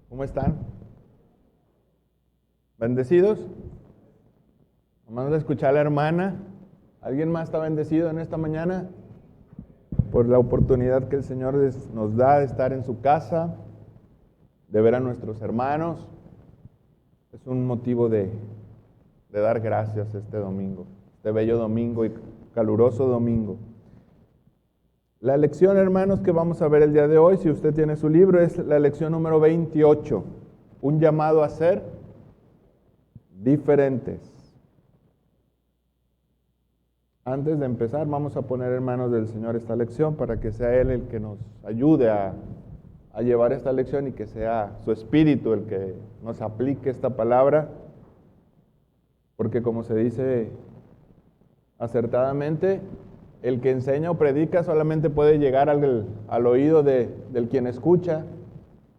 ¿Cómo están? ¿Bendecidos? Vamos a escuchar a la hermana. ¿Alguien más está bendecido en esta mañana? Por la oportunidad que el Señor nos da de estar en su casa, de ver a nuestros hermanos. Es un motivo de dar gracias este domingo, este bello domingo y caluroso domingo. La lección, hermanos, que vamos a ver el día de hoy, si usted tiene su libro, es la lección número 28. Un llamado a ser diferentes. Antes de empezar, vamos a poner en manos del Señor esta lección para que sea Él el que nos ayude a llevar esta lección y que sea su Espíritu el que nos aplique esta palabra. Porque como se dice acertadamente, el que enseña o predica solamente puede llegar al oído del quien escucha,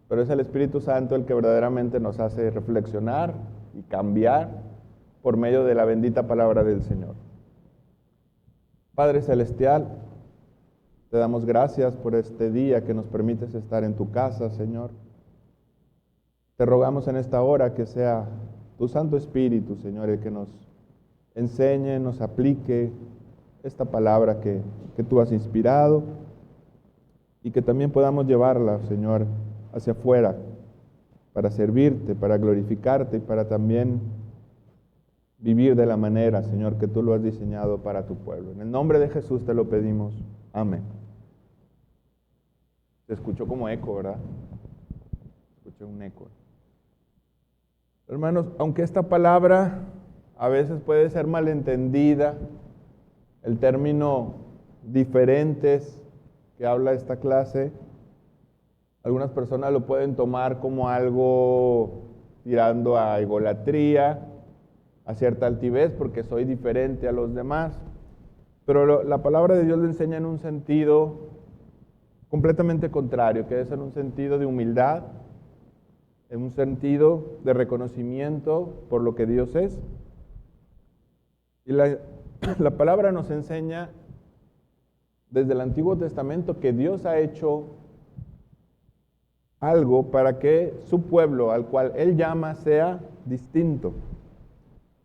pero es el Espíritu Santo el que verdaderamente nos hace reflexionar y cambiar por medio de la bendita palabra del Señor. Padre Celestial, te damos gracias por este día que nos permites estar en tu casa, Señor. Te rogamos en esta hora que sea tu Santo Espíritu, Señor, el que nos enseñe, nos aplique esta palabra que tú has inspirado y que también podamos llevarla, Señor, hacia afuera para servirte, para glorificarte y para también vivir de la manera, Señor, que tú lo has diseñado para tu pueblo. En el nombre de Jesús te lo pedimos. Amén. Se escuchó como eco, ¿verdad? Escuché un eco. Hermanos, aunque esta palabra a veces puede ser malentendida, el término diferentes que habla esta clase, algunas personas lo pueden tomar como algo tirando a idolatría, a cierta altivez, porque soy diferente a los demás. Pero la palabra de Dios le enseña en un sentido completamente contrario, que es en un sentido de humildad, en un sentido de reconocimiento por lo que Dios es. Y la palabra nos enseña desde el Antiguo Testamento que Dios ha hecho algo para que su pueblo, al cual Él llama, sea distinto.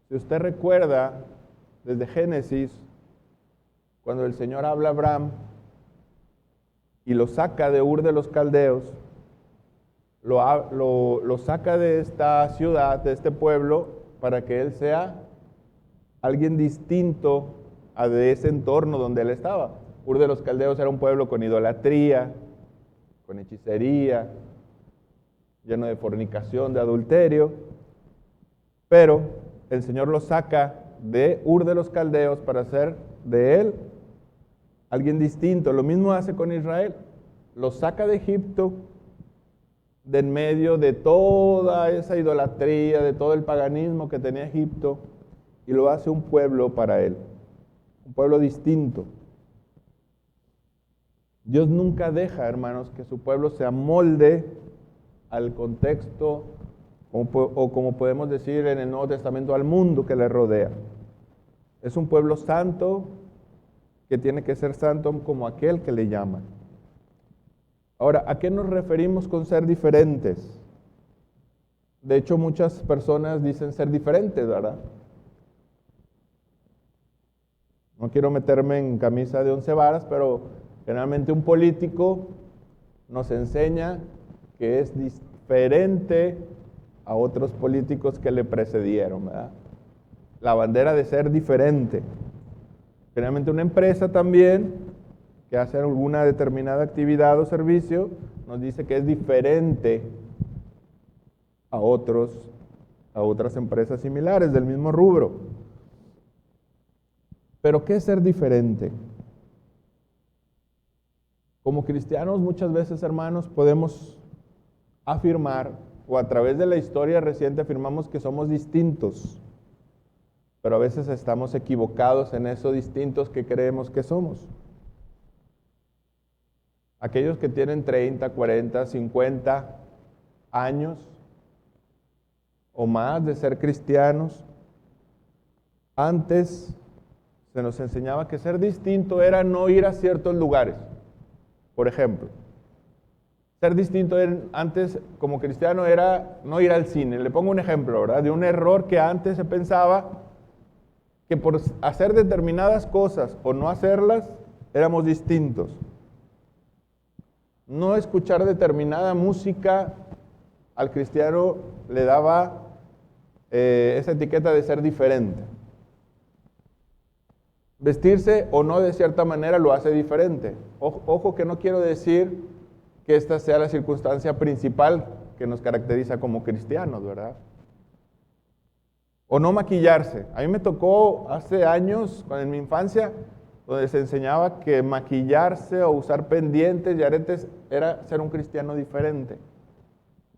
Si usted recuerda, desde Génesis, cuando el Señor habla a Abraham y lo saca de Ur de los Caldeos, lo saca de esta ciudad, de este pueblo, para que él sea alguien distinto a de ese entorno donde él estaba. Ur de los Caldeos era un pueblo con idolatría, con hechicería, lleno de fornicación, de adulterio, pero el Señor lo saca de Ur de los Caldeos para hacer de él alguien distinto. Lo mismo hace con Israel. Lo saca de Egipto, de en medio de toda esa idolatría, de todo el paganismo que tenía Egipto, y lo hace un pueblo para él, un pueblo distinto. Dios nunca deja, hermanos, que su pueblo se amolde al contexto, o como podemos decir en el Nuevo Testamento, al mundo que le rodea. Es un pueblo santo que tiene que ser santo como aquel que le llama. Ahora, ¿a qué nos referimos con ser diferentes? De hecho, muchas personas dicen ser diferentes, ¿verdad? No quiero meterme en camisa de 11 varas, pero generalmente un político nos enseña que es diferente a otros políticos que le precedieron, ¿verdad? La bandera de ser diferente. Generalmente una empresa también que hace alguna determinada actividad o servicio nos dice que es diferente a otras empresas similares del mismo rubro. Pero ¿qué es ser diferente? Como cristianos muchas veces, hermanos, podemos afirmar, o a través de la historia reciente afirmamos que somos distintos, pero a veces estamos equivocados en eso distintos que creemos que somos. Aquellos que tienen 30, 40, 50 años o más de ser cristianos, antes se nos enseñaba que ser distinto era no ir a ciertos lugares. Por ejemplo, Ser distinto antes como cristiano era no ir al cine. Le pongo un ejemplo, ¿verdad? De un error que antes se pensaba que por hacer determinadas cosas o no hacerlas, éramos distintos. No escuchar determinada música al cristiano le daba esa etiqueta de ser diferente. Vestirse o no de cierta manera lo hace diferente. Ojo que no quiero decir que esta sea la circunstancia principal que nos caracteriza como cristianos, ¿verdad? O no maquillarse. A mí me tocó hace años, en mi infancia, donde se enseñaba que maquillarse o usar pendientes y aretes era ser un cristiano diferente.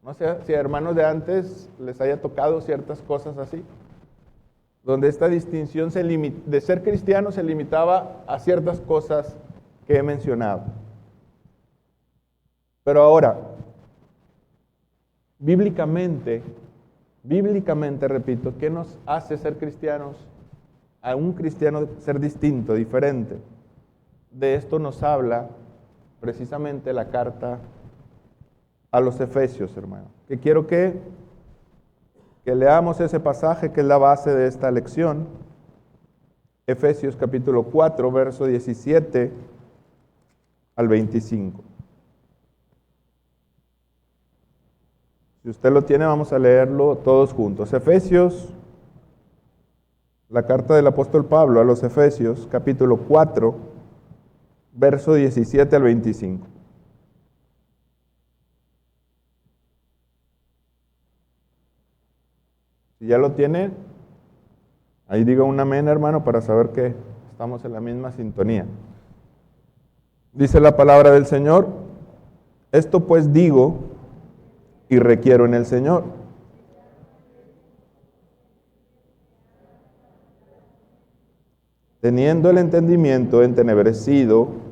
No sé si a hermanos de antes les haya tocado ciertas cosas así, donde esta distinción de ser cristiano se limitaba a ciertas cosas que he mencionado. Pero ahora, bíblicamente, repito, ¿qué nos hace ser cristianos? A un cristiano ser distinto, diferente. De esto nos habla precisamente la carta a los Efesios, hermano. Que quiero que leamos ese pasaje que es la base de esta lección. Efesios capítulo 4, verso 17 al 25. Si usted lo tiene, vamos a leerlo todos juntos. Efesios, la carta del apóstol Pablo a los Efesios, capítulo 4, verso 17 al 25. Si ya lo tiene, ahí diga un amén, hermano, para saber que estamos en la misma sintonía. Dice la palabra del Señor: esto pues digo y requiero en el Señor, teniendo el entendimiento entenebrecido,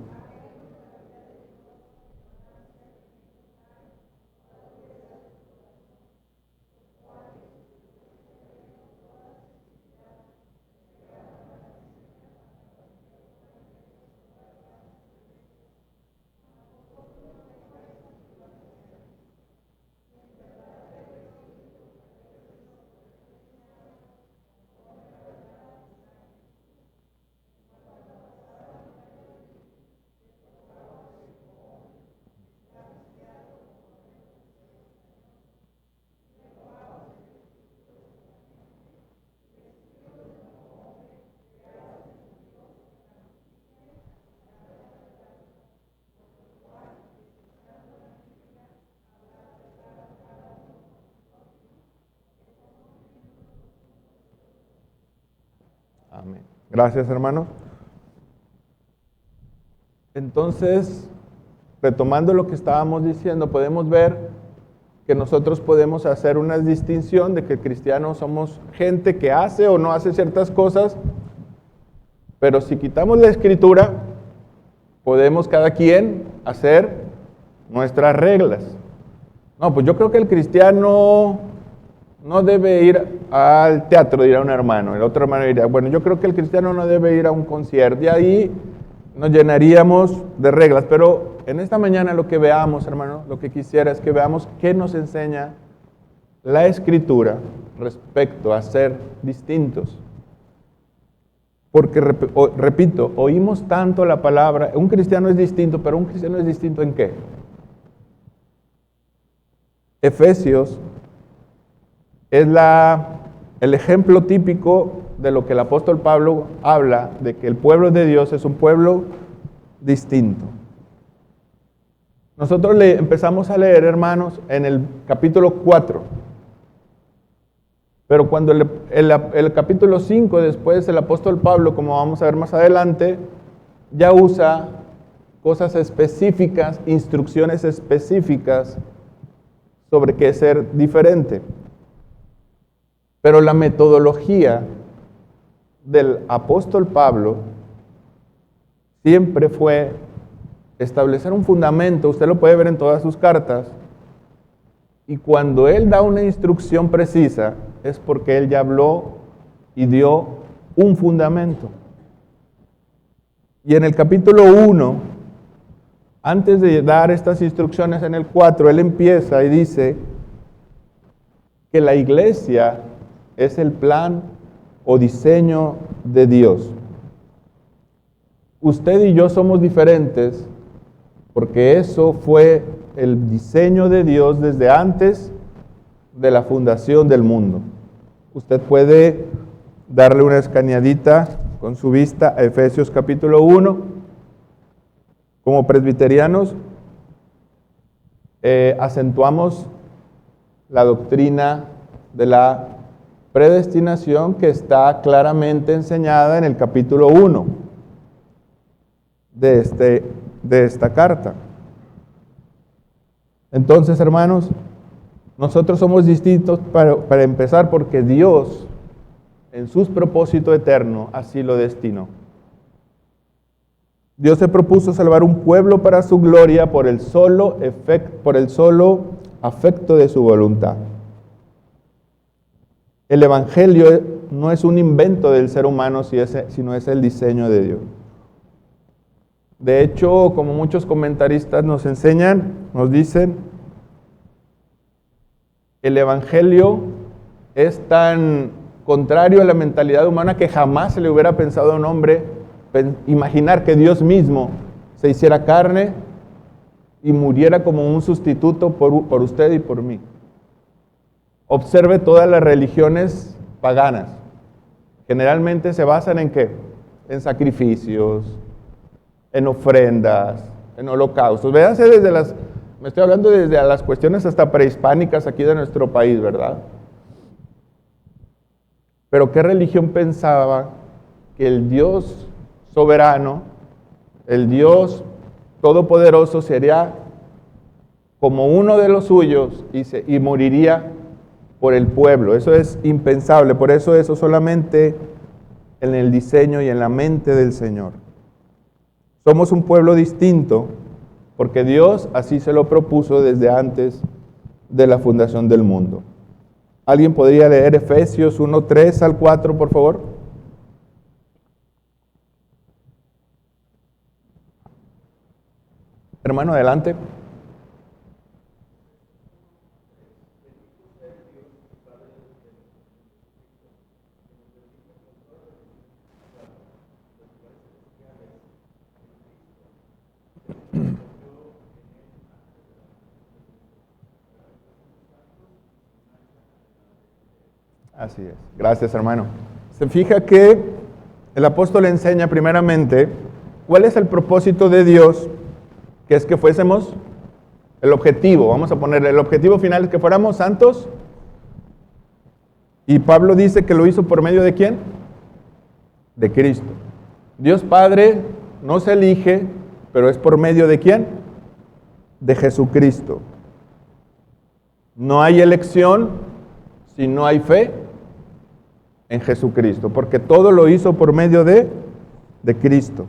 amén. Gracias, hermano. Entonces, retomando lo que estábamos diciendo, podemos ver que nosotros podemos hacer una distinción de que cristianos somos gente que hace o no hace ciertas cosas, pero si quitamos la escritura, podemos cada quien hacer nuestras reglas. No, pues yo creo que el cristiano no debe ir al teatro, dirá un hermano. El otro hermano diría, bueno, yo creo que el cristiano no debe ir a un concierto. Y ahí nos llenaríamos de reglas. Pero en esta mañana lo que veamos, hermano, lo que quisiera es que veamos qué nos enseña la Escritura respecto a ser distintos. Porque, repito, oímos tanto la palabra, un cristiano es distinto, pero un cristiano es distinto ¿en qué? Efesios es el ejemplo típico de lo que el apóstol Pablo habla, de que el pueblo de Dios es un pueblo distinto. Nosotros empezamos a leer, hermanos, en el capítulo 4. Pero cuando el capítulo 5, después el apóstol Pablo, como vamos a ver más adelante, ya usa cosas específicas, instrucciones específicas sobre qué es ser diferente. Pero la metodología del apóstol Pablo siempre fue establecer un fundamento. Usted lo puede ver en todas sus cartas. Y cuando él da una instrucción precisa, es porque él ya habló y dio un fundamento. Y en el capítulo 1 Antes de dar estas instrucciones en el 4, él empieza y dice que la iglesia es el plan o diseño de Dios. Usted y yo somos diferentes porque eso fue el diseño de Dios desde antes de la fundación del mundo. Usted puede darle una escaneadita con su vista a Efesios capítulo 1. Como presbiterianos, acentuamos la doctrina de la predestinación que está claramente enseñada en el capítulo 1 de esta carta. Entonces, hermanos, nosotros somos distintos para empezar porque Dios, en su propósito eterno, así lo destinó. Dios se propuso salvar un pueblo para su gloria por el solo afecto de su voluntad. El Evangelio no es un invento del ser humano, sino es el diseño de Dios. De hecho, como muchos comentaristas nos enseñan, nos dicen, el Evangelio es tan contrario a la mentalidad humana que jamás se le hubiera pensado a un hombre imaginar que Dios mismo se hiciera carne y muriera como un sustituto por usted y por mí. Observe todas las religiones paganas. Generalmente se basan ¿en qué? En sacrificios, en ofrendas, en holocaustos. Véanse me estoy hablando desde las cuestiones hasta prehispánicas aquí de nuestro país, ¿verdad? Pero ¿qué religión pensaba que el Dios soberano, el Dios todopoderoso sería como uno de los suyos y moriría por el pueblo? Eso es impensable, por eso solamente en el diseño y en la mente del Señor. Somos un pueblo distinto porque Dios así se lo propuso desde antes de la fundación del mundo. ¿Alguien podría leer Efesios 1, 3 al 4, por favor? Hermano, adelante. Así es. Gracias, hermano. Se fija que el apóstol enseña primeramente cuál es el propósito de Dios, que es que fuésemos el objetivo. Vamos a ponerle el objetivo final, es que fuéramos santos. Y Pablo dice que lo hizo por medio de ¿quién? De Cristo. Dios Padre no se elige, pero es por medio de ¿quién? De Jesucristo. No hay elección si no hay fe en Jesucristo, porque todo lo hizo por medio de Cristo.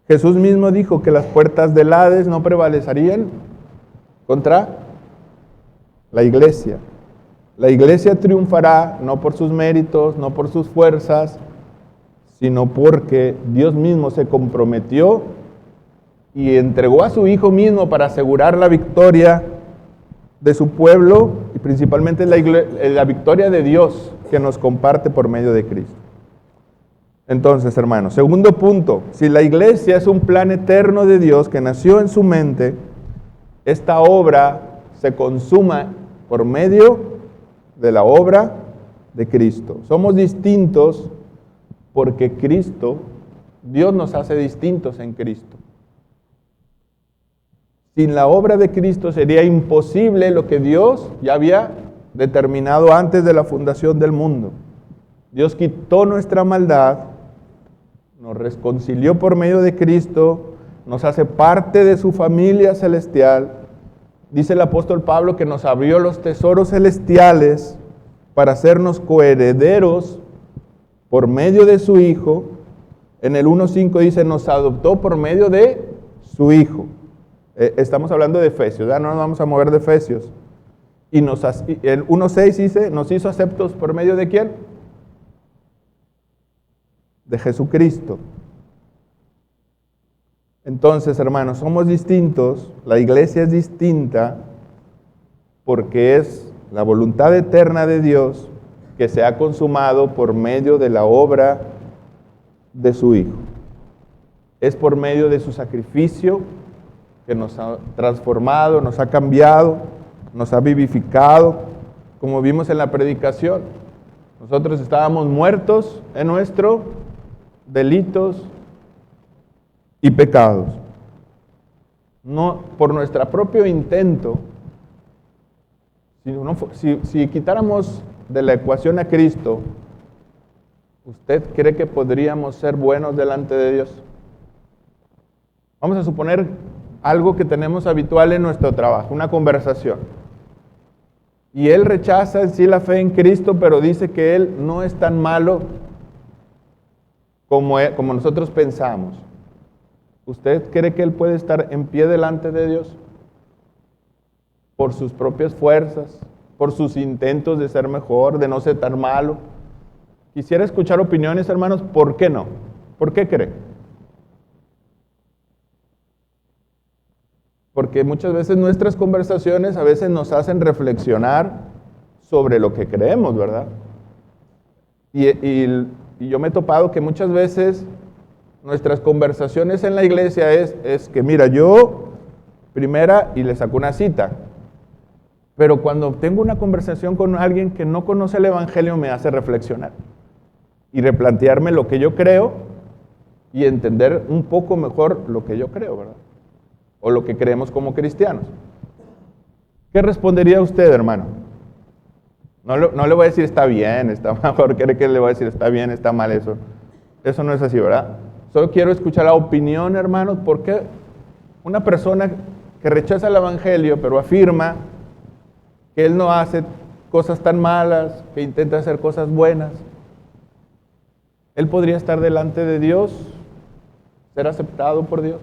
Jesús mismo dijo que las puertas del Hades no prevalecerían contra la iglesia. La iglesia triunfará no por sus méritos, no por sus fuerzas, sino porque Dios mismo se comprometió y entregó a su Hijo mismo para asegurar la victoria de su pueblo y principalmente la victoria de Dios que nos comparte por medio de Cristo. Entonces, hermanos, segundo punto, si la iglesia es un plan eterno de Dios que nació en su mente, esta obra se consuma por medio de la obra de Cristo. Somos distintos porque Dios nos hace distintos en Cristo. Sin la obra de Cristo sería imposible lo que Dios ya había determinado antes de la fundación del mundo. Dios quitó nuestra maldad, nos reconcilió por medio de Cristo, nos hace parte de su familia celestial. Dice el apóstol Pablo que nos abrió los tesoros celestiales para hacernos coherederos por medio de su Hijo. En el 1.5 dice, nos adoptó por medio de su Hijo. Estamos hablando de Efesios, ¿ya? No nos vamos a mover de Efesios. Y el 1.6 dice, nos hizo aceptos por medio de ¿quién? De Jesucristo. Entonces, hermanos, somos distintos, la iglesia es distinta porque es la voluntad eterna de Dios que se ha consumado por medio de la obra de su Hijo. Es por medio de su sacrificio que nos ha transformado, nos ha cambiado, nos ha vivificado, como vimos en la predicación. Nosotros estábamos muertos en nuestros delitos y pecados. No por nuestro propio intento. Si quitáramos de la ecuación a Cristo, ¿usted cree que podríamos ser buenos delante de Dios? Vamos a suponer algo que tenemos habitual en nuestro trabajo, una conversación. Y él rechaza en sí la fe en Cristo, pero dice que él no es tan malo como nosotros pensamos. ¿Usted cree que él puede estar en pie delante de Dios? Por sus propias fuerzas, por sus intentos de ser mejor, de no ser tan malo. Quisiera escuchar opiniones, hermanos, ¿por qué no? ¿Por qué cree? Porque muchas veces nuestras conversaciones a veces nos hacen reflexionar sobre lo que creemos, ¿verdad? Y yo me he topado que muchas veces nuestras conversaciones en la iglesia es que, mira, yo primera y le saco una cita, pero cuando tengo una conversación con alguien que no conoce el Evangelio me hace reflexionar y replantearme lo que yo creo y entender un poco mejor lo que yo creo, ¿verdad? O lo que creemos como cristianos. ¿Qué respondería usted, hermano? No le voy a decir está bien, está mejor, ¿cree que le voy a decir está bien, está mal eso? Eso no es así, ¿verdad? Solo quiero escuchar la opinión, hermanos, porque una persona que rechaza el Evangelio, pero afirma que él no hace cosas tan malas, que intenta hacer cosas buenas, él podría estar delante de Dios, ser aceptado por Dios.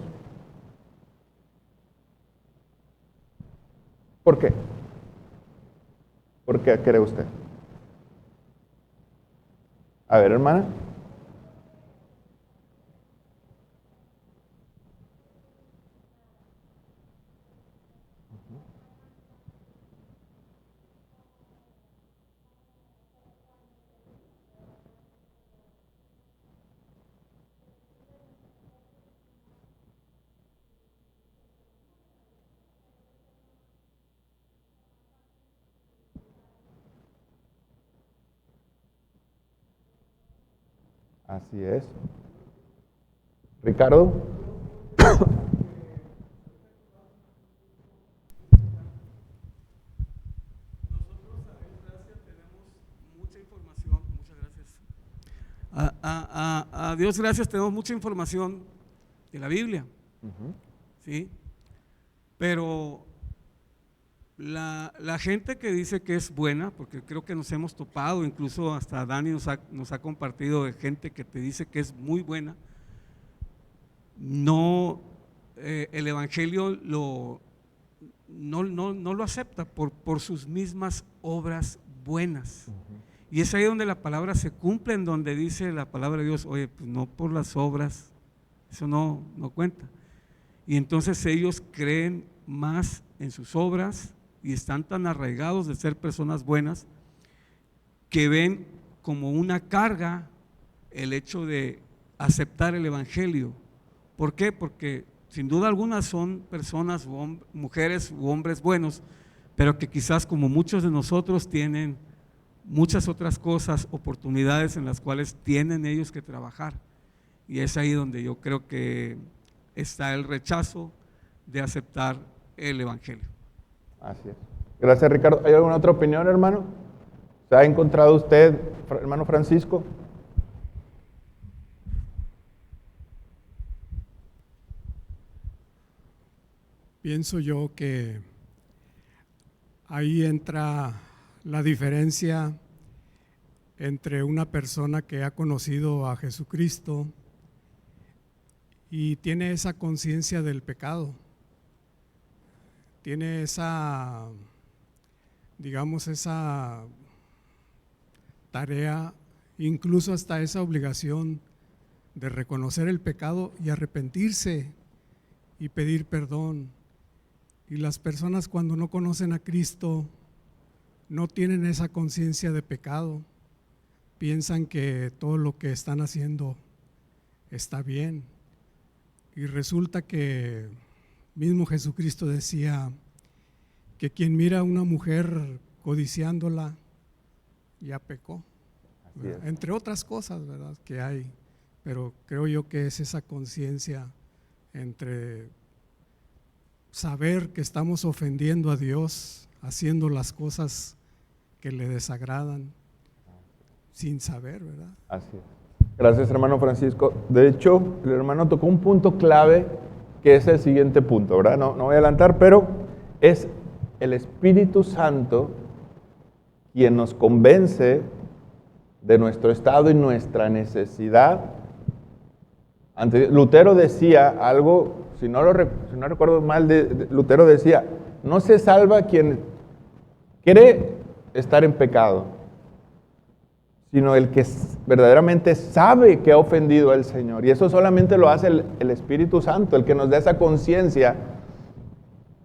¿Por qué? ¿Por qué cree usted? A ver, hermana. Así es. Ricardo. A Dios gracias, tenemos mucha información de la Biblia, ¿sí? Pero la gente que dice que es buena, porque creo que nos hemos topado, incluso hasta Dani nos ha compartido de gente que te dice que es muy buena, no, el Evangelio no lo acepta por sus mismas obras buenas. Y es ahí donde la palabra se cumple, en donde dice la palabra de Dios, oye, pues no por las obras, eso no cuenta. Y entonces ellos creen más en sus obras y están tan arraigados de ser personas buenas que ven como una carga el hecho de aceptar el Evangelio. ¿Por qué? Porque sin duda alguna son personas, mujeres u hombres buenos, pero que quizás como muchos de nosotros tienen muchas otras cosas, oportunidades en las cuales tienen ellos que trabajar. Y es ahí donde yo creo que está el rechazo de aceptar el Evangelio. Así es. Gracias, Ricardo. ¿Hay alguna otra opinión, hermano? ¿Se ha encontrado usted, hermano Francisco? Pienso yo que ahí entra la diferencia entre una persona que ha conocido a Jesucristo y tiene esa conciencia del pecado, tiene esa, digamos, esa tarea, incluso hasta esa obligación de reconocer el pecado y arrepentirse y pedir perdón. Y las personas cuando no conocen a Cristo no tienen esa conciencia de pecado, piensan que todo lo que están haciendo está bien. Y resulta que mismo Jesucristo decía que quien mira a una mujer codiciándola ya pecó, entre otras cosas, ¿verdad?, que hay, pero creo yo que es esa conciencia entre saber que estamos ofendiendo a Dios, haciendo las cosas que le desagradan, sin saber, ¿verdad? Así es. Gracias, hermano Francisco. De hecho, el hermano tocó un punto clave, que es el siguiente punto, ¿verdad? No voy a adelantar, pero es el Espíritu Santo quien nos convence de nuestro estado y nuestra necesidad. Lutero decía algo, si no recuerdo mal, Lutero decía, no se salva quien cree estar en pecado, sino el que verdaderamente sabe que ha ofendido al Señor. Y eso solamente lo hace el Espíritu Santo, el que nos da esa conciencia.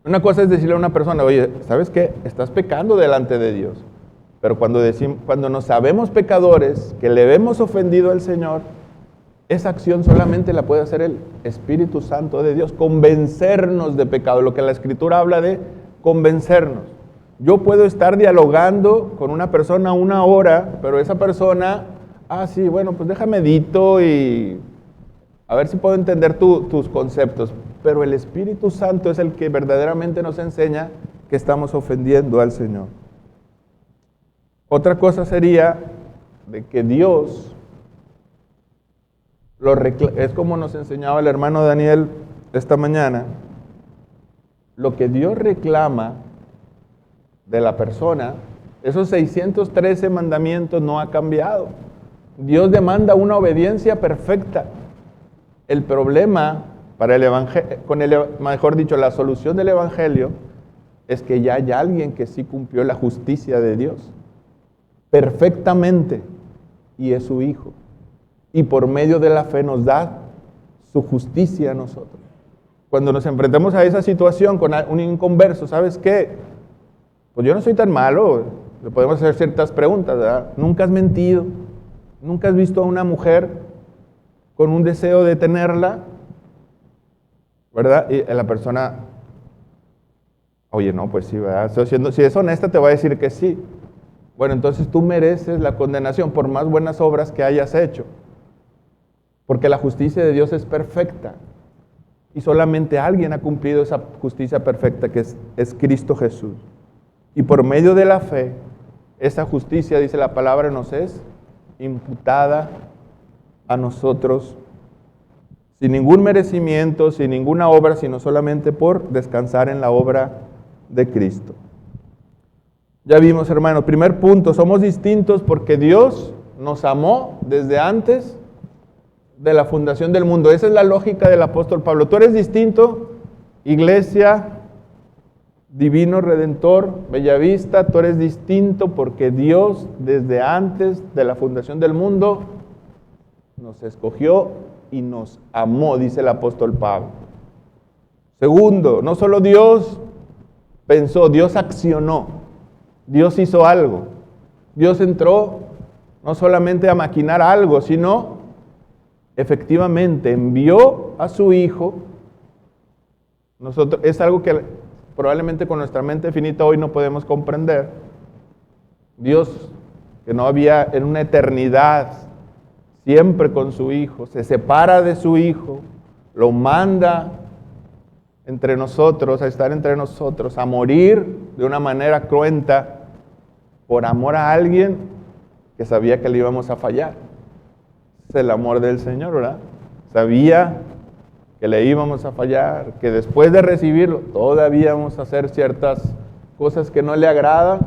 Una cosa es decirle a una persona, oye, ¿sabes qué? Estás pecando delante de Dios. Pero cuando nos sabemos pecadores, que le hemos ofendido al Señor, esa acción solamente la puede hacer el Espíritu Santo de Dios, convencernos de pecado, lo que la Escritura habla de convencernos. Yo puedo estar dialogando con una persona 1 hora, pero esa persona, sí, bueno, pues déjame medito y a ver si puedo entender tus conceptos. Pero el Espíritu Santo es el que verdaderamente nos enseña que estamos ofendiendo al Señor. Otra cosa sería de que Dios, es como nos enseñaba el hermano Daniel esta mañana, lo que Dios reclama de la persona, esos 613 mandamientos no ha cambiado. Dios demanda una obediencia perfecta. El problema para el evangelio, mejor dicho, la solución del evangelio es que ya hay alguien que sí cumplió la justicia de Dios perfectamente, y es su Hijo. Y por medio de la fe nos da su justicia a nosotros. Cuando nos enfrentamos a esa situación con un inconverso, ¿sabes qué? Pues yo no soy tan malo, le podemos hacer ciertas preguntas, ¿verdad? Nunca has mentido, nunca has visto a una mujer con un deseo de tenerla, ¿verdad? Y la persona, oye, no, pues sí, ¿verdad? Si es honesta te va a decir que sí. Bueno, entonces tú mereces la condenación por más buenas obras que hayas hecho, porque la justicia de Dios es perfecta y solamente alguien ha cumplido esa justicia perfecta, que es Cristo Jesús. Y por medio de la fe, esa justicia, dice la palabra, nos es imputada a nosotros sin ningún merecimiento, sin ninguna obra, sino solamente por descansar en la obra de Cristo. Ya vimos, hermano, primer punto, somos distintos porque Dios nos amó desde antes de la fundación del mundo. Esa es la lógica del apóstol Pablo. Tú eres distinto, iglesia, Divino Redentor, Bellavista, tú eres distinto porque Dios desde antes de la fundación del mundo nos escogió y nos amó, dice el apóstol Pablo. Segundo, no solo Dios pensó, Dios accionó. Dios hizo algo. Dios entró no solamente a maquinar algo, sino efectivamente envió a su Hijo. Es algo que probablemente con nuestra mente finita hoy no podemos comprender. Dios, que no había en una eternidad, siempre con su Hijo, se separa de su Hijo, lo manda entre nosotros, a estar entre nosotros, a morir de una manera cruenta por amor a alguien que sabía que le íbamos a fallar. Es el amor del Señor, ¿verdad? Sabía que le íbamos a fallar, que después de recibirlo todavía vamos a hacer ciertas cosas que no le agradan,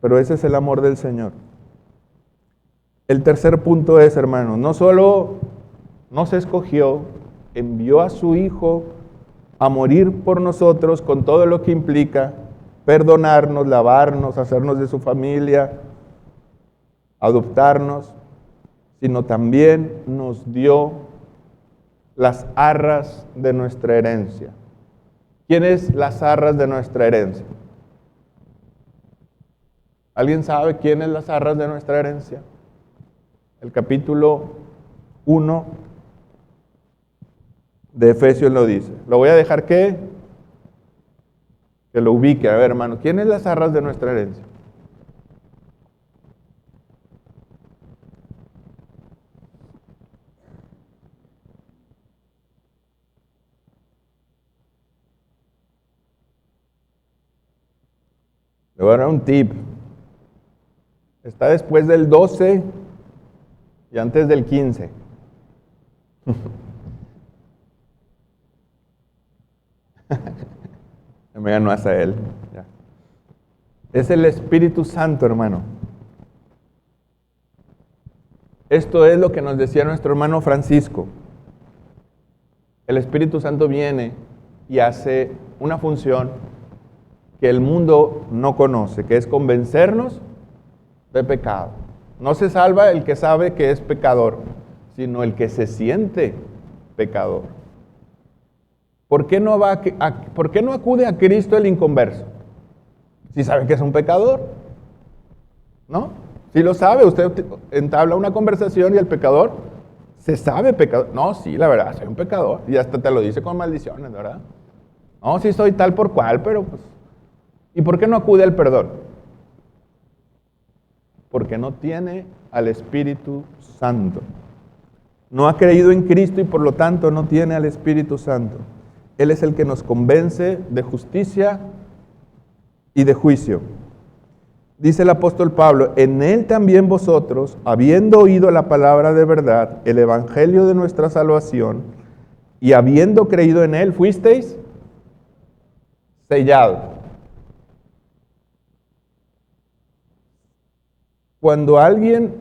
pero ese es el amor del Señor. El tercer punto es, hermanos, no solo nos escogió, envió a su Hijo a morir por nosotros con todo lo que implica, perdonarnos, lavarnos, hacernos de su familia, adoptarnos, sino también nos dio las arras de nuestra herencia. ¿Quiénes las arras de nuestra herencia? ¿Alguien sabe quiénes las arras de nuestra herencia? El capítulo 1 de Efesios lo dice. Lo voy a dejar que lo ubique. A ver, hermano, ¿quiénes las arras de nuestra herencia? Le voy a dar un tip. Está después del 12 y antes del 15. Me ganó hasta él. Ya. Es el Espíritu Santo, hermano. Esto es lo que nos decía nuestro hermano Francisco. El Espíritu Santo viene y hace una función que el mundo no conoce, que es convencernos de pecado. No se salva el que sabe que es pecador, sino el que se siente pecador. ¿Por qué no acude a Cristo el inconverso? Si sabe que es un pecador, ¿no? Si lo sabe, usted entabla una conversación y el pecador se sabe pecador. No, sí, la verdad, soy un pecador. Y hasta te lo dice con maldiciones, ¿verdad? No, sí soy tal por cual, pero pues... ¿Y por qué no acude al perdón? Porque no tiene al Espíritu Santo. No ha creído en Cristo y por lo tanto no tiene al Espíritu Santo. Él es el que nos convence de justicia y de juicio. Dice el apóstol Pablo, en Él también vosotros, habiendo oído la palabra de verdad, el evangelio de nuestra salvación, y habiendo creído en Él, fuisteis sellados. Cuando alguien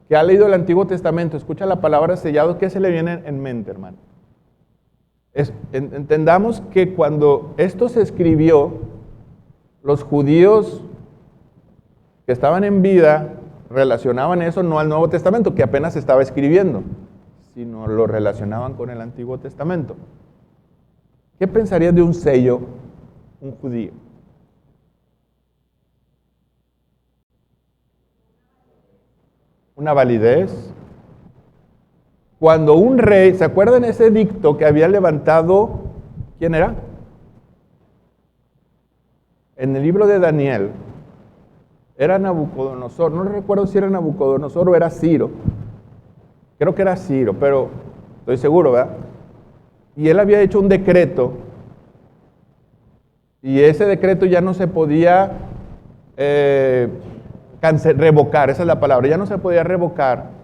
que ha leído el Antiguo Testamento escucha la palabra sellado, ¿qué se le viene en mente, hermano? Entendamos que cuando esto se escribió, los judíos que estaban en vida relacionaban eso no al Nuevo Testamento, que apenas se estaba escribiendo, sino lo relacionaban con el Antiguo Testamento. ¿Qué pensarías de un sello, un judío? Una validez. Cuando un rey, ¿se acuerdan ese edicto que había levantado? ¿Quién era? En el libro de Daniel, era Nabucodonosor, no recuerdo si era Nabucodonosor o era Ciro. Creo que era Ciro, pero estoy seguro, ¿verdad? Y él había hecho un decreto, y ese decreto ya no se podía revocar, esa es la palabra, ya no se podía revocar.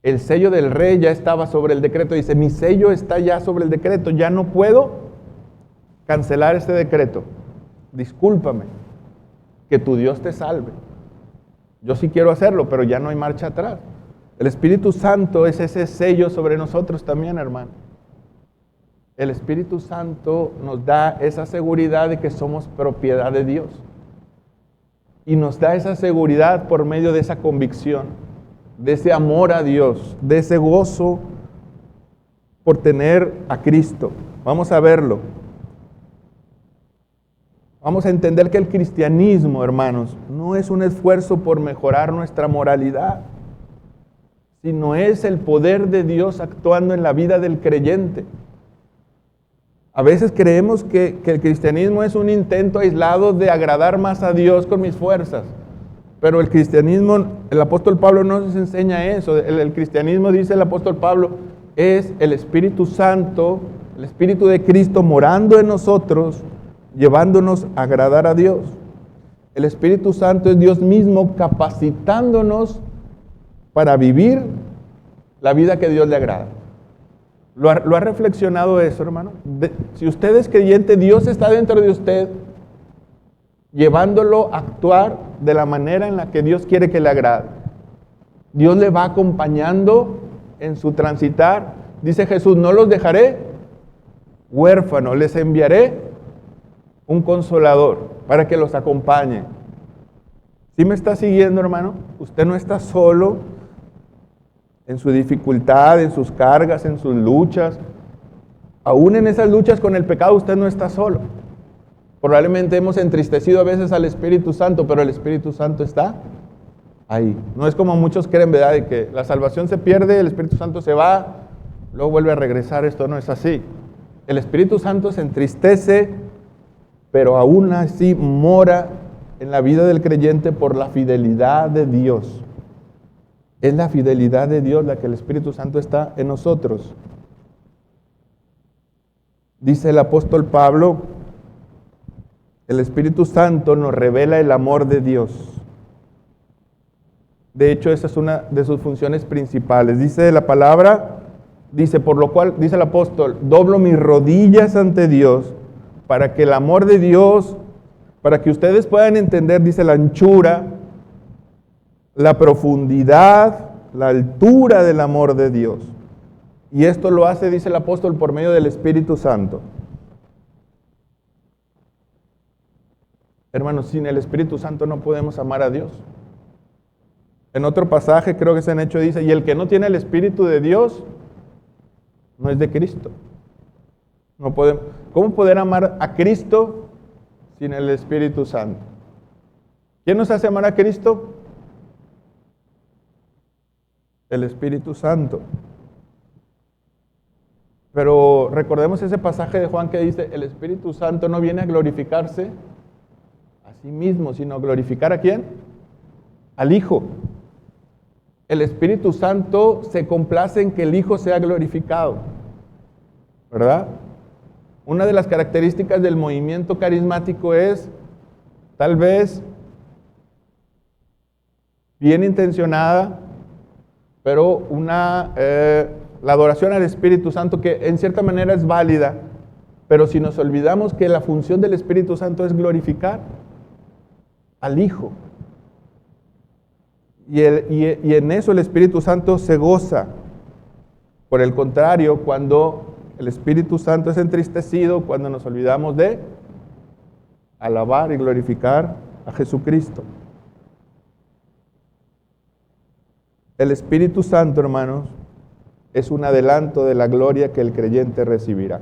El sello del rey ya estaba sobre el decreto, dice, mi sello está ya sobre el decreto, ya no puedo cancelar este decreto. Discúlpame, que tu Dios te salve. Yo sí quiero hacerlo, pero ya no hay marcha atrás. El Espíritu Santo es ese sello sobre nosotros también, hermano. El Espíritu Santo nos da esa seguridad de que somos propiedad de Dios. Y nos da esa seguridad por medio de esa convicción, de ese amor a Dios, de ese gozo por tener a Cristo. Vamos a verlo. Vamos a entender que el cristianismo, hermanos, no es un esfuerzo por mejorar nuestra moralidad, sino es el poder de Dios actuando en la vida del creyente. A veces creemos que el cristianismo es un intento aislado de agradar más a Dios con mis fuerzas. Pero el cristianismo, el apóstol Pablo no nos enseña eso. El cristianismo, dice el apóstol Pablo, es el Espíritu Santo, el Espíritu de Cristo morando en nosotros, llevándonos a agradar a Dios. El Espíritu Santo es Dios mismo capacitándonos para vivir la vida que Dios le agrada. ¿Lo ha reflexionado eso, hermano? Si usted es creyente, Dios está dentro de usted, llevándolo a actuar de la manera en la que Dios quiere que le agrade. Dios le va acompañando en su transitar. Dice Jesús, no los dejaré huérfanos, les enviaré un consolador para que los acompañe. ¿Sí me está siguiendo, hermano? Usted no está solo en su dificultad, en sus cargas, en sus luchas. Aún en esas luchas con el pecado usted no está solo. Probablemente hemos entristecido a veces al Espíritu Santo, pero el Espíritu Santo está ahí. No es como muchos creen, ¿verdad?, de que la salvación se pierde, el Espíritu Santo se va, luego vuelve a regresar. Esto no es así. El Espíritu Santo se entristece, pero aún así mora en la vida del creyente por la fidelidad de Dios. Es la fidelidad de Dios la que el Espíritu Santo está en nosotros. Dice el apóstol Pablo, el Espíritu Santo nos revela el amor de Dios. De hecho, esa es una de sus funciones principales. Dice la palabra, dice, por lo cual, dice el apóstol, doblo mis rodillas ante Dios para que el amor de Dios, para que ustedes puedan entender, dice, la anchura, la profundidad, la altura del amor de Dios. Y esto lo hace, dice el apóstol, por medio del Espíritu Santo. Hermanos, sin el Espíritu Santo no podemos amar a Dios. En otro pasaje, creo que es en Hechos, dice, y el que no tiene el Espíritu de Dios, no es de Cristo. No podemos. ¿Cómo poder amar a Cristo sin el Espíritu Santo? ¿Quién nos hace amar a Cristo? El Espíritu Santo. Pero recordemos ese pasaje de Juan que dice, el Espíritu Santo no viene a glorificarse a sí mismo, sino a glorificar ¿a quién? Al Hijo. El Espíritu Santo se complace en que el Hijo sea glorificado, ¿verdad? Una de las características del movimiento carismático es, tal vez, bien intencionada, pero la adoración al Espíritu Santo, que en cierta manera es válida, pero si nos olvidamos que la función del Espíritu Santo es glorificar al Hijo. Y en eso el Espíritu Santo se goza. Por el contrario, cuando el Espíritu Santo es entristecido, cuando nos olvidamos de alabar y glorificar a Jesucristo. El Espíritu Santo, hermanos, es un adelanto de la gloria que el creyente recibirá.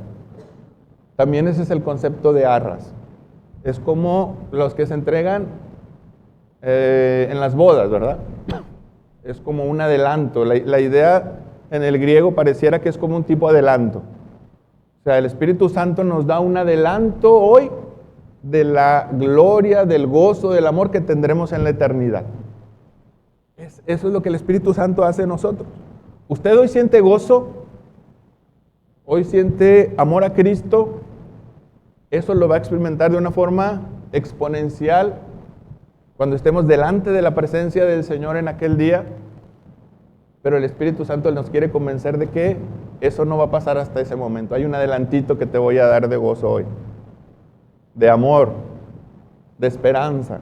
También ese es el concepto de arras. Es como los que se entregan en las bodas, ¿verdad? Es como un adelanto. La idea en el griego pareciera que es como un tipo de adelanto. O sea, el Espíritu Santo nos da un adelanto hoy de la gloria, del gozo, del amor que tendremos en la eternidad. Eso es lo que el Espíritu Santo hace en nosotros. ¿Usted hoy siente gozo? ¿Hoy siente amor a Cristo? Eso lo va a experimentar de una forma exponencial cuando estemos delante de la presencia del Señor en aquel día. Pero el Espíritu Santo nos quiere convencer de que eso no va a pasar hasta ese momento. Hay un adelantito que te voy a dar de gozo hoy, de amor, de esperanza.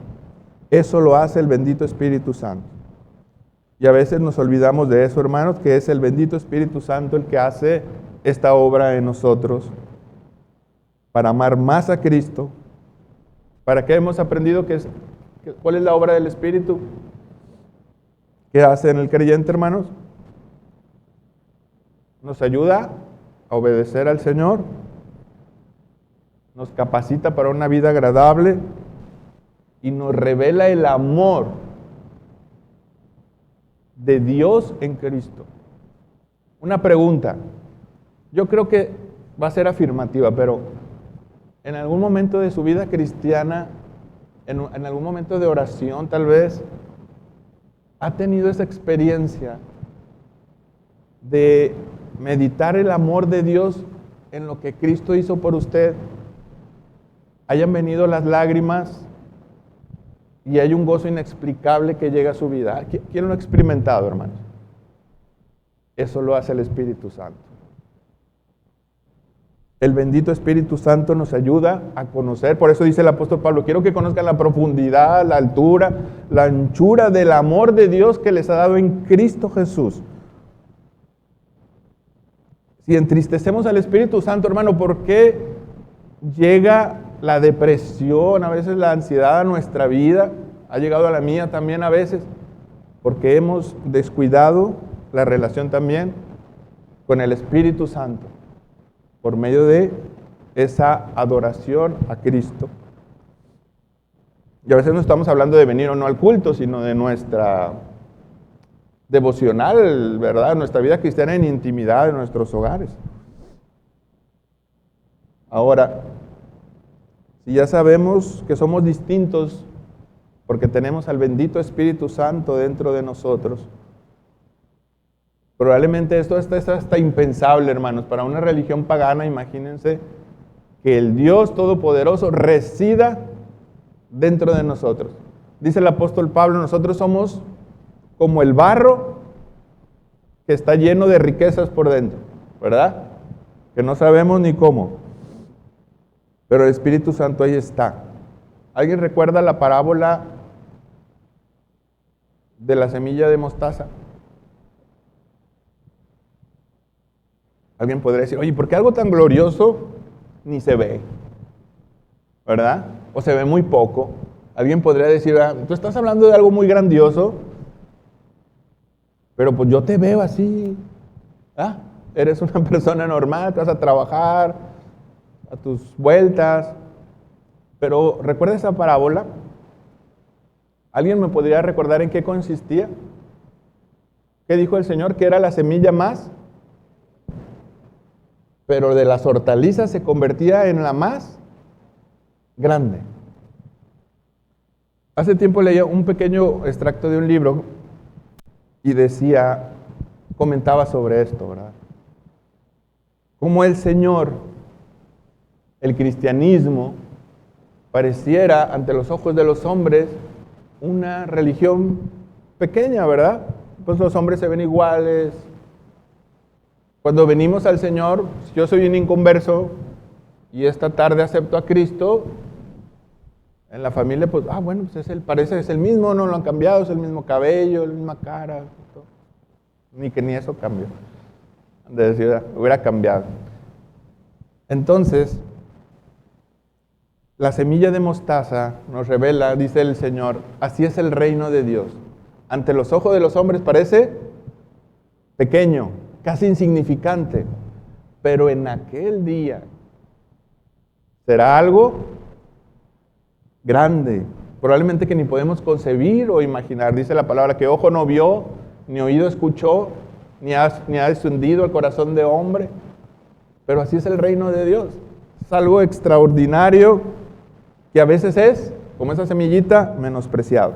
Eso lo hace el bendito Espíritu Santo. Y a veces nos olvidamos de eso, hermanos, que es el bendito Espíritu Santo el que hace esta obra en nosotros para amar más a Cristo. ¿Para qué hemos aprendido cuál es la obra del Espíritu? ¿Qué hace en el creyente, hermanos? Nos ayuda a obedecer al Señor, nos capacita para una vida agradable y nos revela el amor de Dios en Cristo. Una pregunta, yo creo que va a ser afirmativa, pero en algún momento de su vida cristiana, en algún momento de oración tal vez, ¿ha tenido esa experiencia de meditar el amor de Dios en lo que Cristo hizo por usted? Hayan venido las lágrimas y hay un gozo inexplicable que llega a su vida. ¿Quién lo ha experimentado, hermanos? Eso lo hace el Espíritu Santo. El bendito Espíritu Santo nos ayuda a conocer, por eso dice el apóstol Pablo, quiero que conozcan la profundidad, la altura, la anchura del amor de Dios que les ha dado en Cristo Jesús. Si entristecemos al Espíritu Santo, hermano, ¿por qué llega la depresión, a veces la ansiedad a nuestra vida? Ha llegado a la mía también a veces, porque hemos descuidado la relación también con el Espíritu Santo, por medio de esa adoración a Cristo. Y a veces no estamos hablando de venir o no al culto, sino de nuestra devocional, ¿verdad? Nuestra vida cristiana en intimidad en nuestros hogares. Ahora, si ya sabemos que somos distintos porque tenemos al bendito Espíritu Santo dentro de nosotros, probablemente esto es hasta impensable, hermanos, para una religión pagana. Imagínense que el Dios Todopoderoso resida dentro de nosotros. Dice el apóstol Pablo, nosotros somos como el barro que está lleno de riquezas por dentro, ¿verdad? Que no sabemos ni cómo, pero el Espíritu Santo ahí está. ¿Alguien recuerda la parábola de la semilla de mostaza? Alguien podría decir, oye, ¿por qué algo tan glorioso ni se ve? ¿Verdad? O se ve muy poco. Alguien podría decir, tú estás hablando de algo muy grandioso, pero pues yo te veo así. Eres una persona normal, te vas a trabajar, a tus vueltas. Pero ¿recuerda esa parábola? ¿Alguien me podría recordar en qué consistía? ¿Qué dijo el Señor? Que era la semilla más, pero de las hortalizas se convertía en la más grande. Hace tiempo leía un pequeño extracto de un libro y decía, comentaba sobre esto, ¿verdad? Cómo el Señor, el cristianismo, pareciera ante los ojos de los hombres una religión pequeña, ¿verdad? Pues los hombres se ven iguales. Cuando venimos al Señor, si yo soy un inconverso y esta tarde acepto a Cristo, en la familia, pues, bueno, pues parece que es el mismo, no lo han cambiado, es el mismo cabello, la misma cara, todo. Ni que ni eso cambió. De decir, hubiera cambiado. Entonces, la semilla de mostaza nos revela, dice el Señor, así es el reino de Dios. Ante los ojos de los hombres parece pequeño, casi insignificante, pero en aquel día será algo grande, probablemente que ni podemos concebir o imaginar. Dice la palabra que ojo no vio, ni oído escuchó, ni ha descendido al corazón de hombre, pero así es el reino de Dios. Es algo extraordinario que a veces es, como esa semillita, menospreciado.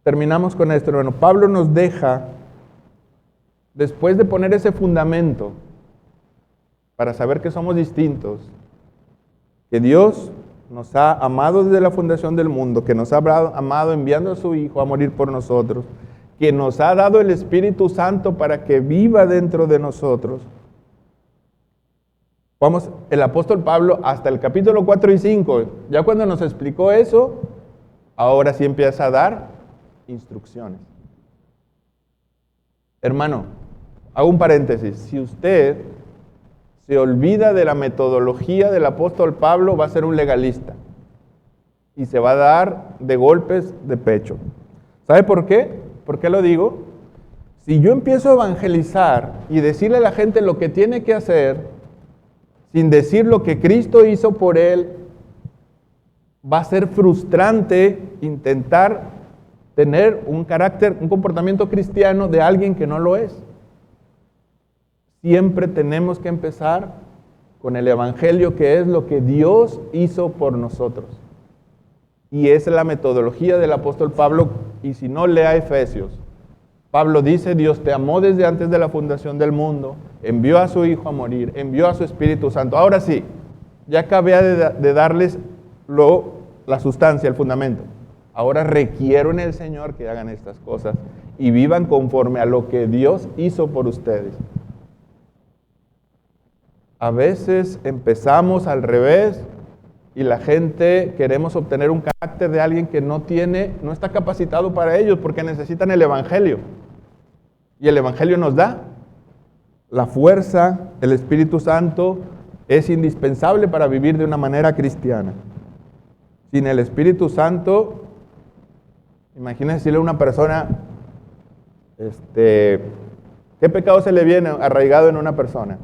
Terminamos con esto, hermano. Pablo nos deja, después de poner ese fundamento para saber que somos distintos, que Dios nos ha amado desde la fundación del mundo, que nos ha amado enviando a su Hijo a morir por nosotros, que nos ha dado el Espíritu Santo para que viva dentro de nosotros. Vamos, el apóstol Pablo hasta el capítulo 4 y 5, ya cuando nos explicó eso, ahora sí empieza a dar instrucciones. Hermano, hago un paréntesis, si usted se olvida de la metodología del apóstol Pablo, va a ser un legalista y se va a dar de golpes de pecho. ¿Sabe por qué? ¿Por qué lo digo? Si yo empiezo a evangelizar y decirle a la gente lo que tiene que hacer, sin decir lo que Cristo hizo por él, va a ser frustrante intentar tener un carácter, un comportamiento cristiano de alguien que no lo es. Siempre tenemos que empezar con el Evangelio, que es lo que Dios hizo por nosotros. Y esa es la metodología del apóstol Pablo, y si no, lea Efesios. Pablo dice, Dios te amó desde antes de la fundación del mundo, envió a su Hijo a morir, envió a su Espíritu Santo. Ahora sí, ya acabé de darles la sustancia, el fundamento. Ahora requiero en el Señor que hagan estas cosas y vivan conforme a lo que Dios hizo por ustedes. A veces empezamos al revés y la gente queremos obtener un carácter de alguien que no está capacitado para ellos porque necesitan el Evangelio. Y el Evangelio nos da la fuerza, el Espíritu Santo es indispensable para vivir de una manera cristiana. Sin el Espíritu Santo, imagínense decirle a una persona, ¿Qué pecado se le viene arraigado en una persona?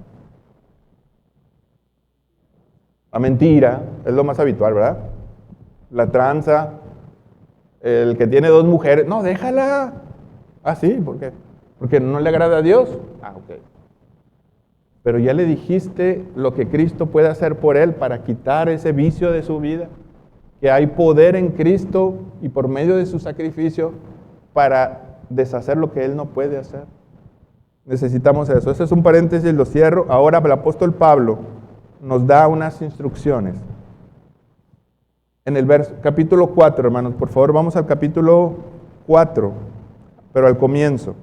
La mentira, es lo más habitual, ¿verdad? La tranza, el que tiene 2 mujeres, no, déjala. Ah, sí, ¿por qué? Porque no le agrada a Dios. Ah, ok. Pero ya le dijiste lo que Cristo puede hacer por él para quitar ese vicio de su vida, que hay poder en Cristo y por medio de su sacrificio para deshacer lo que él no puede hacer. Necesitamos eso. Ese es un paréntesis, lo cierro. Ahora el apóstol Pablo nos da unas instrucciones. En el capítulo 4, hermanos, por favor, vamos al capítulo 4, pero al comienzo.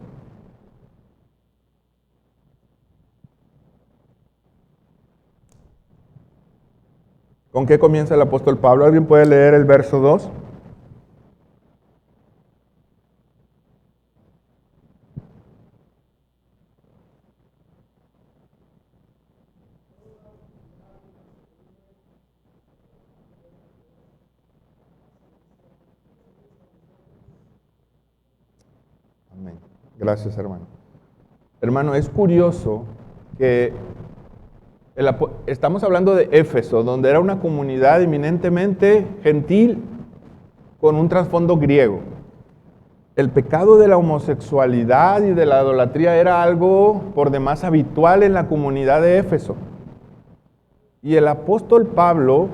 ¿Con qué comienza el apóstol Pablo? ¿Alguien puede leer el verso 2? Amén. Gracias, hermano. Hermano, es curioso que estamos hablando de Éfeso, donde era una comunidad eminentemente gentil con un trasfondo griego. El pecado de la homosexualidad y de la idolatría era algo por demás habitual en la comunidad de Éfeso. Y el apóstol Pablo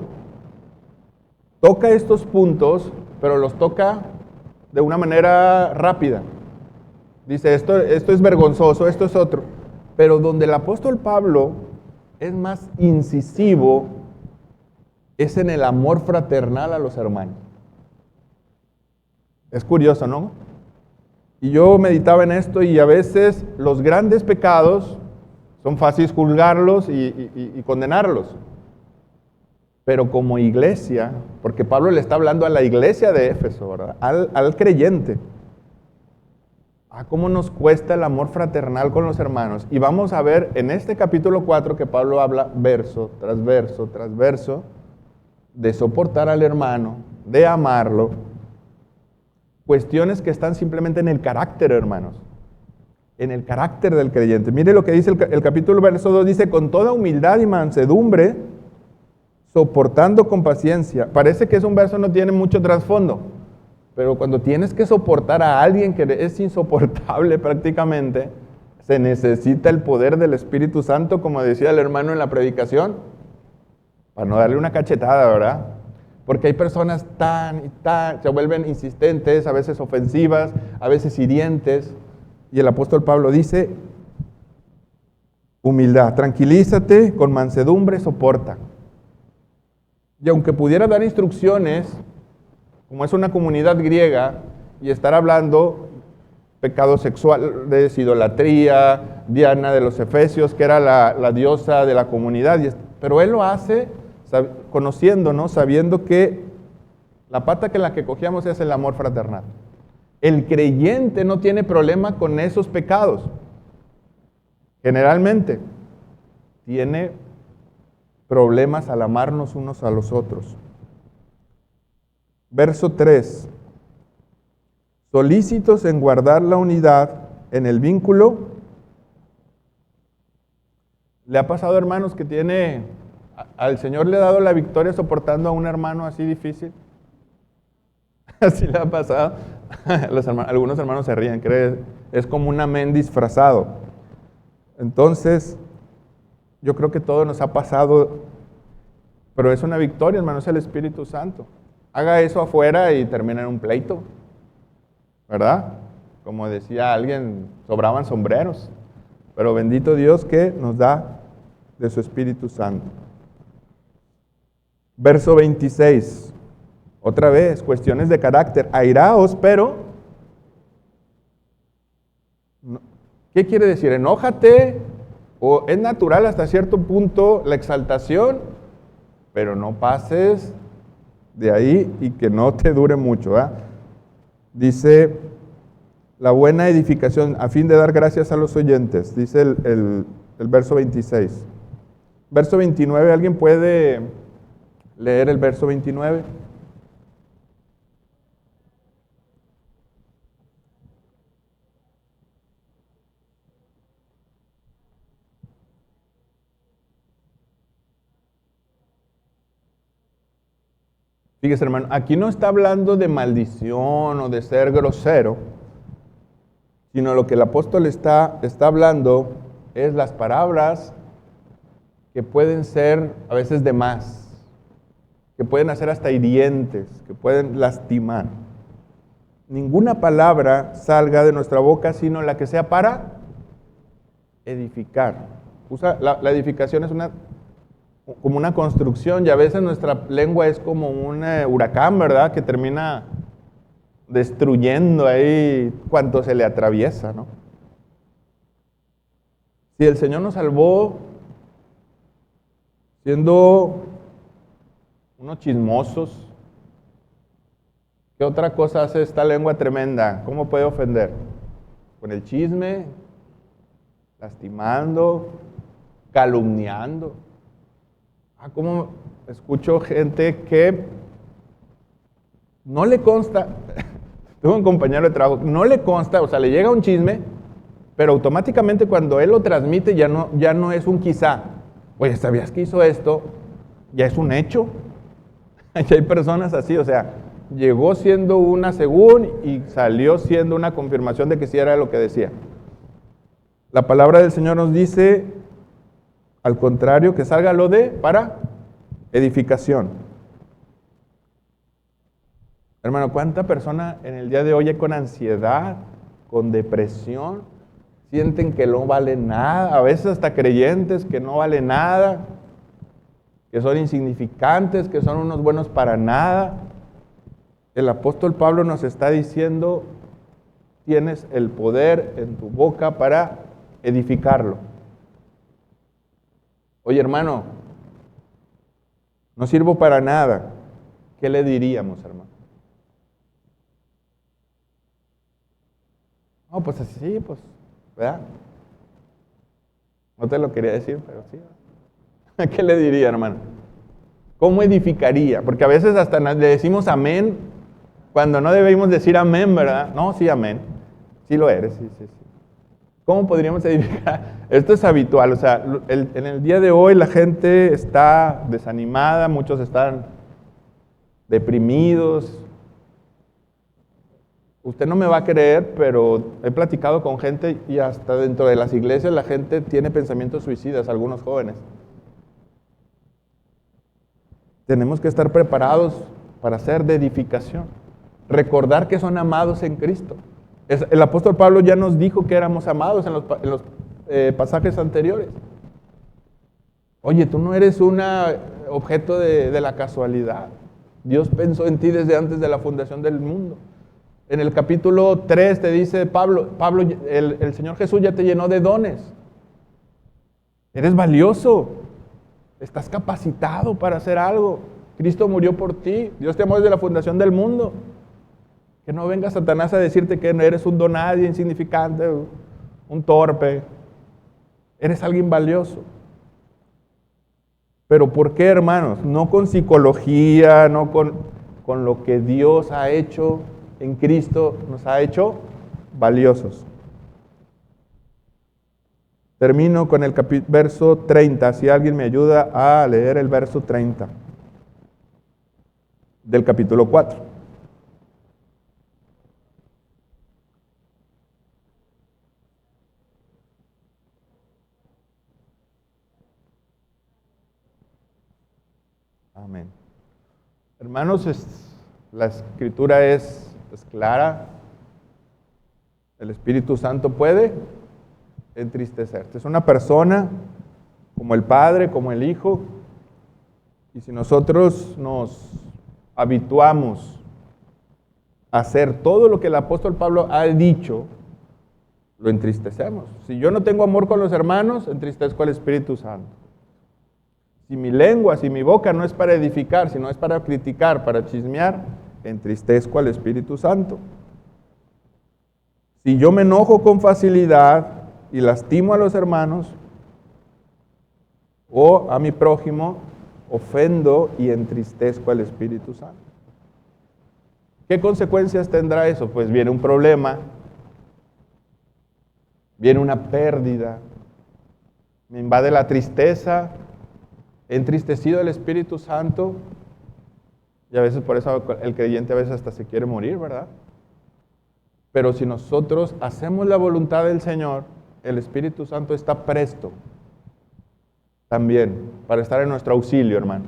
toca estos puntos, pero los toca de una manera rápida. Dice, esto es vergonzoso, esto es otro. Pero donde el apóstol Pablo es más incisivo es en el amor fraternal a los hermanos. Es curioso, ¿no? Y yo meditaba en esto y a veces los grandes pecados son fáciles juzgarlos y condenarlos. Pero como iglesia, porque Pablo le está hablando a la iglesia de Éfeso, ¿verdad? Al creyente. ¿Cómo nos cuesta el amor fraternal con los hermanos? Y vamos a ver en este capítulo 4 que Pablo habla verso tras verso tras verso de soportar al hermano, de amarlo. Cuestiones que están simplemente en el carácter, hermanos. En el carácter del creyente. Mire lo que dice el capítulo verso 2, dice, con toda humildad y mansedumbre, soportando con paciencia. Parece que es un verso no tiene mucho trasfondo. Pero cuando tienes que soportar a alguien que es insoportable prácticamente, se necesita el poder del Espíritu Santo, como decía el hermano en la predicación, para no darle una cachetada, ¿verdad? Porque hay personas se vuelven insistentes, a veces ofensivas, a veces hirientes. Y el apóstol Pablo dice, humildad, tranquilízate, con mansedumbre soporta. Y aunque pudiera dar instrucciones, como es una comunidad griega, y estar hablando pecados sexuales, idolatría, Diana de los Efesios, que era la diosa de la comunidad, pero él lo hace conociéndonos, sabiendo que la pata que la que cogíamos es el amor fraternal. El creyente no tiene problema con esos pecados. Generalmente tiene problemas al amarnos unos a los otros. Verso 3. Solícitos en guardar la unidad en el vínculo. ¿Le ha pasado, hermanos, que al Señor le ha dado la victoria soportando a un hermano así difícil? Así le ha pasado. Algunos hermanos se ríen, creen, es como un amén disfrazado. Entonces, yo creo que todo nos ha pasado, pero es una victoria, hermano, es el Espíritu Santo. Haga eso afuera y termina en un pleito, ¿verdad? Como decía alguien, sobraban sombreros, pero bendito Dios que nos da de su Espíritu Santo. Verso 26, otra vez, cuestiones de carácter. Airaos, pero, ¿qué quiere decir? Enójate, o es natural hasta cierto punto la exaltación, pero no pases de ahí y que no te dure mucho. Dice, la buena edificación, a fin de dar gracias a los oyentes, dice el verso 26. Verso 29, ¿alguien puede leer el verso 29? Fíjese, hermano, aquí no está hablando de maldición o de ser grosero, sino lo que el apóstol está hablando es las palabras que pueden ser a veces de más, que pueden hacer hasta hirientes, que pueden lastimar. Ninguna palabra salga de nuestra boca sino la que sea para edificar. La edificación es como una construcción, y a veces nuestra lengua es como un huracán, ¿verdad? Que termina destruyendo ahí cuanto se le atraviesa, ¿no? Si el Señor nos salvó siendo unos chismosos, ¿qué otra cosa hace esta lengua tremenda? ¿Cómo puede ofender? Con el chisme, lastimando, calumniando. Como escucho gente que no le consta, tengo un compañero de trabajo, no le consta, o sea, le llega un chisme, pero automáticamente cuando él lo transmite ya no es un quizá. Oye, ¿sabías que hizo esto? Ya es un hecho. Y hay personas así, o sea, llegó siendo una según y salió siendo una confirmación de que sí era lo que decía. La palabra del Señor nos dice, al contrario, que salga lo de para edificación. Hermano, ¿cuánta persona en el día de hoy con ansiedad, con depresión, sienten que no vale nada? A veces hasta creyentes que no vale nada, que son insignificantes, que son unos buenos para nada. El apóstol Pablo nos está diciendo, tienes el poder en tu boca para edificarlo. Oye, hermano, no sirvo para nada. ¿Qué le diríamos, hermano? No, pues así, pues, ¿verdad? No te lo quería decir, pero sí. ¿Qué le diría, hermano? ¿Cómo edificaría? Porque a veces hasta le decimos amén cuando no debemos decir amén, ¿verdad? No, sí, amén. Sí lo eres, sí. ¿Cómo podríamos edificar? Esto es habitual, o sea, en el día de hoy la gente está desanimada, muchos están deprimidos. Usted no me va a creer, pero he platicado con gente y hasta dentro de las iglesias la gente tiene pensamientos suicidas, algunos jóvenes. Tenemos que estar preparados para ser de edificación. Recordar que son amados en Cristo. El apóstol Pablo ya nos dijo que éramos amados en los pasajes anteriores. Oye, tú no eres un objeto de la casualidad. Dios pensó en ti desde antes de la fundación del mundo. En el capítulo 3 te dice Pablo, el Señor Jesús ya te llenó de dones. Eres valioso. Estás capacitado para hacer algo. Cristo murió por ti. Dios te amó desde la fundación del mundo. Que no venga Satanás a decirte que eres un donadie, insignificante, un torpe. Eres alguien valioso. ¿Pero por qué, hermanos? No con psicología, no con lo que Dios ha hecho en Cristo, nos ha hecho valiosos. Termino con el verso 30. Si alguien me ayuda a leer el verso 30 del capítulo 4. Amén. Hermanos, la escritura es clara. El Espíritu Santo puede entristecerte. Es una persona como el Padre, como el Hijo. Y si nosotros nos habituamos a hacer todo lo que el apóstol Pablo ha dicho, lo entristecemos. Si yo no tengo amor con los hermanos, entristezco al Espíritu Santo. Si mi lengua, si mi boca no es para edificar, sino es para criticar, para chismear, entristezco al Espíritu Santo. Si yo me enojo con facilidad y lastimo a los hermanos o a mi prójimo, ofendo y entristezco al Espíritu Santo. ¿Qué consecuencias tendrá eso? Pues viene un problema, viene una pérdida, me invade la tristeza, he entristecido al Espíritu Santo Y a veces por eso el creyente a veces hasta se quiere morir, ¿verdad? Pero si nosotros hacemos la voluntad del Señor, el Espíritu Santo está presto también para estar en nuestro auxilio, hermano.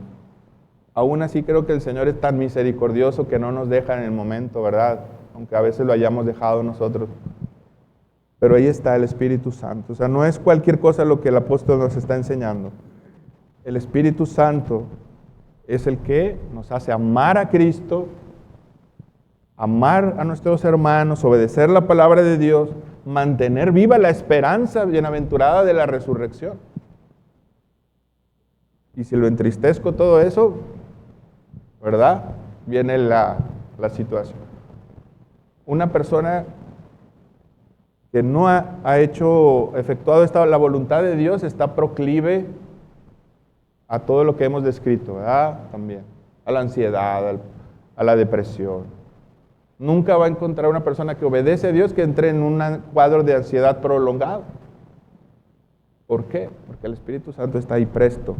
Aún así creo que el Señor es tan misericordioso que no nos deja en el momento, ¿verdad? Aunque a veces lo hayamos dejado nosotros. Pero ahí está el Espíritu Santo. O sea, no es cualquier cosa lo que el apóstol nos está enseñando. El Espíritu Santo es el que nos hace amar a Cristo, amar a nuestros hermanos, obedecer la palabra de Dios, mantener viva la esperanza bienaventurada de la resurrección. Y si lo entristezco todo eso, ¿verdad? Viene la situación. Una persona que no ha efectuado la voluntad de Dios está proclive a todo lo que hemos descrito, ¿verdad? También, a la ansiedad, a la depresión. Nunca va a encontrar una persona que obedece a Dios que entre en un cuadro de ansiedad prolongado. ¿Por qué? Porque el Espíritu Santo está ahí presto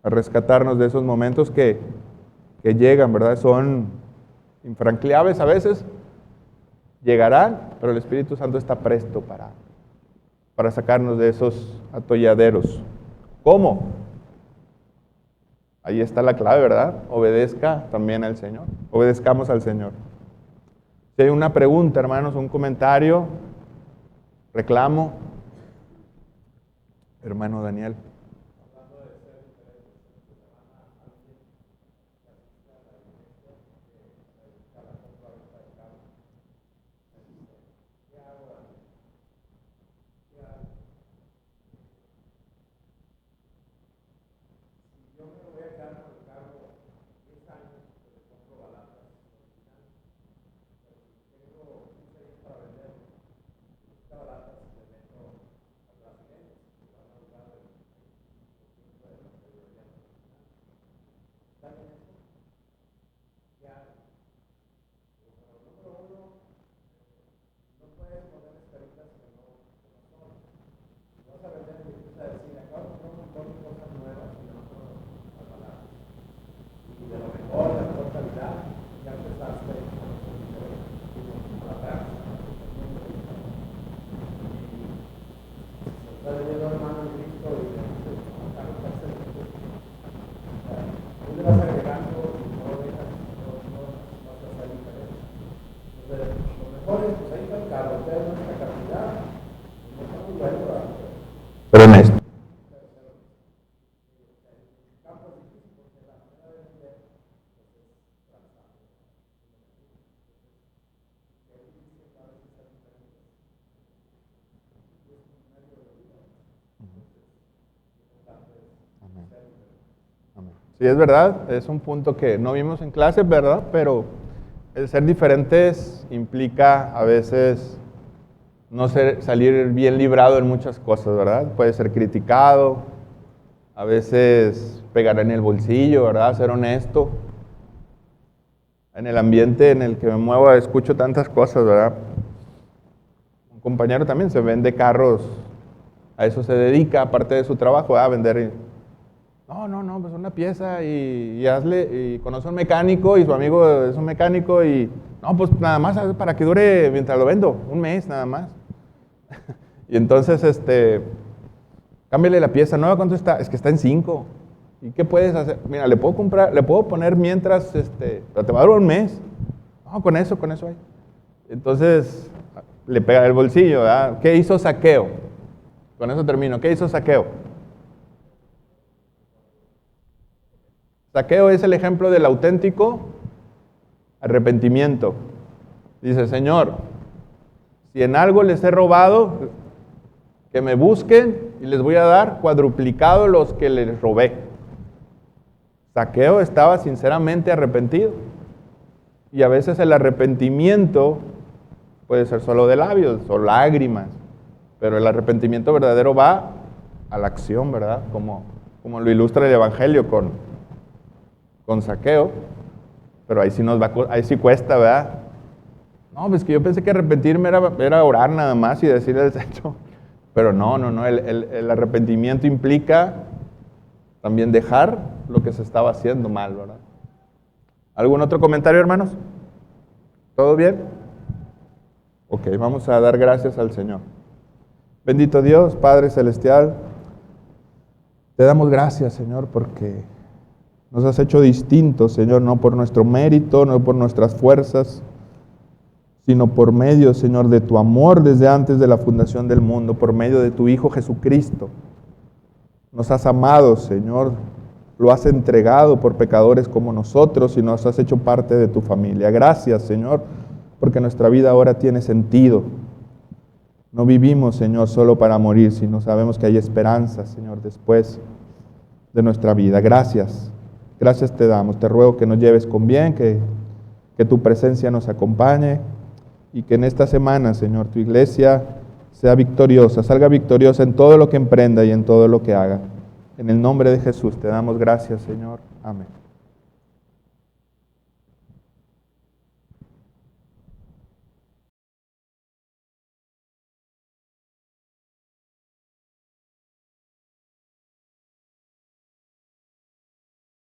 a rescatarnos de esos momentos que llegan, ¿verdad? Son infranqueables a veces, llegarán, pero el Espíritu Santo está presto para sacarnos de esos atolladeros. ¿Cómo? Ahí está la clave, ¿verdad? Obedezca también al Señor. Obedezcamos al Señor. Si hay una pregunta, hermanos, un comentario, reclamo. Hermano Daniel. Pero en esto. Sí, es verdad, es un punto que no vimos en clase, ¿verdad? Pero el ser diferentes implica a veces no salir bien librado en muchas cosas, ¿verdad? Puede ser criticado, a veces pegar en el bolsillo, ¿verdad? Ser honesto. En el ambiente en el que me muevo escucho tantas cosas, ¿verdad? Un compañero también se vende carros, a eso se dedica, aparte de su trabajo, a vender. No, pues una pieza y conoce a un mecánico y su amigo es un mecánico y no, pues nada más para que dure mientras lo vendo, un mes nada más. Y entonces, cámbiale la pieza nueva, ¿cuánto está? Es que está en 5. ¿Y qué puedes hacer? Mira, le puedo poner mientras, pero te va a durar un mes. No, con eso hay. Entonces, le pega el bolsillo, ¿verdad? ¿Qué hizo Zaqueo? Con eso termino. ¿Qué hizo Zaqueo? Zaqueo es el ejemplo del auténtico arrepentimiento. Dice, Señor, si en algo les he robado, que me busquen y les voy a dar cuadruplicado los que les robé. Zaqueo estaba sinceramente arrepentido. Y a veces el arrepentimiento puede ser solo de labios o lágrimas, pero el arrepentimiento verdadero va a la acción, ¿verdad? Como lo ilustra el Evangelio con Zaqueo, pero ahí sí cuesta, ¿verdad? No, pues que yo pensé que arrepentirme era orar nada más y decirle al Señor. Pero no, el arrepentimiento implica también dejar lo que se estaba haciendo mal, ¿verdad? ¿Algún otro comentario, hermanos? ¿Todo bien? Ok, vamos a dar gracias al Señor. Bendito Dios, Padre Celestial, te damos gracias, Señor, porque nos has hecho distintos, Señor, no por nuestro mérito, no por nuestras fuerzas, sino por medio, Señor, de tu amor desde antes de la fundación del mundo, por medio de tu Hijo Jesucristo. Nos has amado, Señor, lo has entregado por pecadores como nosotros y nos has hecho parte de tu familia. Gracias, Señor, porque nuestra vida ahora tiene sentido. No vivimos, Señor, solo para morir, sino sabemos que hay esperanza, Señor, después de nuestra vida. Gracias, gracias te damos. Te ruego que nos lleves con bien, que tu presencia nos acompañe y que en esta semana, Señor, tu iglesia sea victoriosa, salga victoriosa en todo lo que emprenda y en todo lo que haga. En el nombre de Jesús te damos gracias, Señor. Amén.